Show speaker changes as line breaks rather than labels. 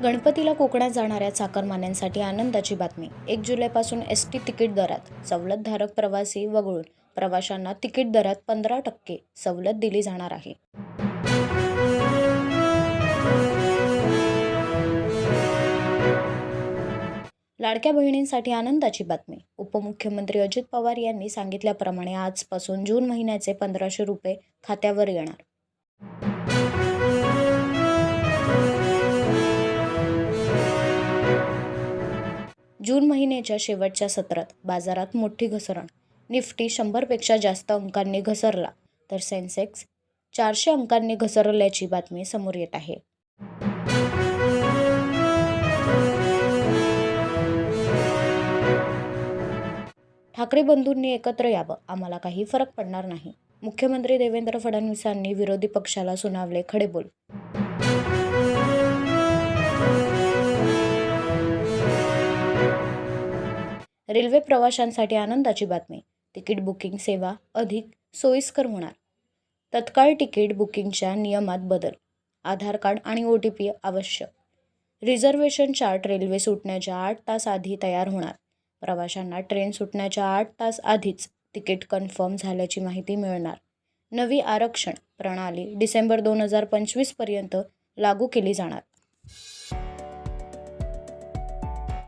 गणपतीला कोकणात जाणाऱ्या चाकरमान्यांसाठी आनंदाची बातमी. 1 जुलैपासून एसटी तिकीट दरात सवलतधारक प्रवासी वगळून प्रवाशांना तिकीट दरात 15% सवलत दिली जाणार आहे. लाडक्या बहिणींसाठी आनंदाची बातमी. उपमुख्यमंत्री अजित पवार यांनी सांगितल्याप्रमाणे आजपासून जून महिन्याचे 1,500 रुपये खात्यावर येणार. जून महिन्याच्या शेवटच्या सत्रात बाजारात मोठी घसरण. निफ्टी 100पेक्षा जास्त अंकांनी घसरला तर सेन्सेक्स 400 अंकांनी घसरल्याची बातमी समोर येत आहे. ठाकरे बंधूंनी एकत्र यावं, आम्हाला काही फरक पडणार नाही. मुख्यमंत्री देवेंद्र फडणवीसांनी विरोधी पक्षाला सुनावले खडेबोल. रेल्वे प्रवाशांसाठी आनंदाची बातमी. तिकीट बुकिंग सेवा अधिक सोयीस्कर होणार. तत्काळ तिकीट बुकिंगच्या नियमात बदल. आधार कार्ड आणि OTP आवश्यक. रिझर्वेशन चार्ट रेल्वे सुटण्याच्या 8 तास आधी तयार होणार. प्रवाशांना ट्रेन सुटण्याच्या 8 तास आधीच तिकीट कन्फर्म झाल्याची माहिती मिळणार. नवी आरक्षण प्रणाली डिसेंबर 2025 पर्यंत लागू केली जाणार.